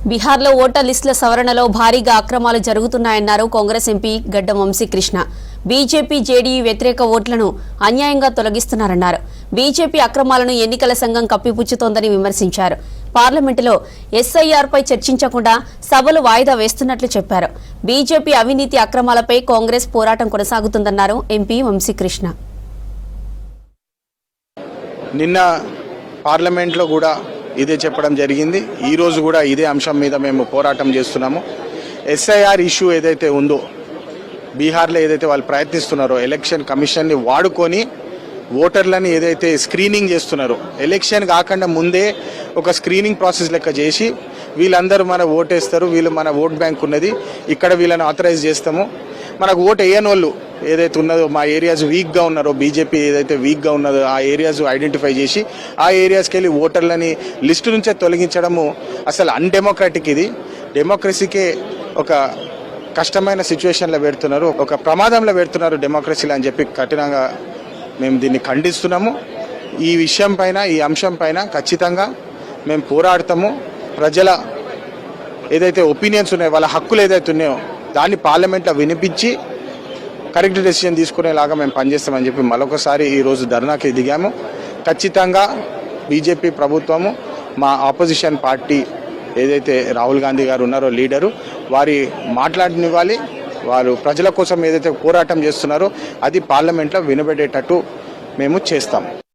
బీహార్లో ఓటర్ లిస్టుల సవరణలో భారీగా అక్రమాలు జరుగుతున్నాయన్నారు కాంగ్రెస్ ఎంపీ గడ్డం వంశీకృష్ణ. బీజేపీ జేడీయూ వ్యతిరేక ఓట్లను అన్యాయంగా తొలగిస్తున్నారన్నారు. బీజేపీ అక్రమాలను ఎన్నికల సంఘం కప్పిపుచ్చుతోందని విమర్శించారు. పార్లమెంటులో ఎస్ఐఆర్పై చర్చించకుండా సభలు వాయిదా వేస్తున్నట్లు చెప్పారు. బీజేపీ అవినీతి అక్రమాలపై కాంగ్రెస్ పోరాటం కొనసాగుతుందన్నారు ఎంపీ వంశీకృష్ణ. నిన్న పార్లమెంట్లో కూడా ఇదే చెప్పడం జరిగింది. ఈరోజు కూడా ఇదే అంశం మీద మేము పోరాటం చేస్తున్నాము. ఎస్ఐఆర్ ఇష్యూ ఏదైతే ఉందో, బీహార్లో ఏదైతే వాళ్ళు ప్రయత్నిస్తున్నారో ఎలక్షన్ కమిషన్ని వాడుకొని ఓటర్లని ఏదైతే స్క్రీనింగ్ చేస్తున్నారో, ఎలక్షన్ కాకుండా ముందే ఒక స్క్రీనింగ్ ప్రాసెస్ లెక్క చేసి వీళ్ళందరూ మన ఓటేస్తారు, వీళ్ళు మన ఓట్ బ్యాంక్ ఉన్నది, ఇక్కడ వీళ్ళని ఆథరైజ్ చేస్తాము, మనకు ఓటు వేయని వాళ్ళు ఏదైతే ఉన్నదో మా ఏరియాస్ వీక్గా ఉన్నారో, బీజేపీ ఏదైతే వీక్గా ఉన్నదో ఆ ఏరియాస్ ఐడెంటిఫై చేసి ఆ ఏరియాస్కి వెళ్ళి ఓటర్లని లిస్టు నుంచే తొలగించడము అసలు అన్డెమోక్రాటిక్. ఇది డెమోక్రసీకే ఒక కష్టమైన సిచ్యువేషన్లో పెడుతున్నారు, ఒక ప్రమాదంలో పెడుతున్నారు డెమోక్రసీలో అని చెప్పి కఠినంగా మేము దీన్ని ఖండిస్తున్నాము. ఈ విషయం పైన, ఈ అంశం పైన ఖచ్చితంగా మేము పోరాడతాము. ప్రజల ఏదైతే ఒపీనియన్స్ ఉన్నాయో, వాళ్ళ హక్కులు ఏదైతే ఉన్నాయో దాన్ని పార్లమెంట్లో వినిపించి కరెక్ట్ డెసిషన్ తీసుకునేలాగా మేము పనిచేస్తామని చెప్పి మరొకసారి ఈరోజు ధర్నాకి దిగాము. ఖచ్చితంగా బీజేపీ ప్రభుత్వము, మా ఆపోజిషన్ పార్టీ ఏదైతే రాహుల్ గాంధీ గారు ఉన్నారో లీడరు, వారి మాట్లాడనివ్వాలి. వారు ప్రజల కోసం ఏదైతే పోరాటం చేస్తున్నారో అది పార్లమెంట్లో వినబడేటట్టు మేము చేస్తాము.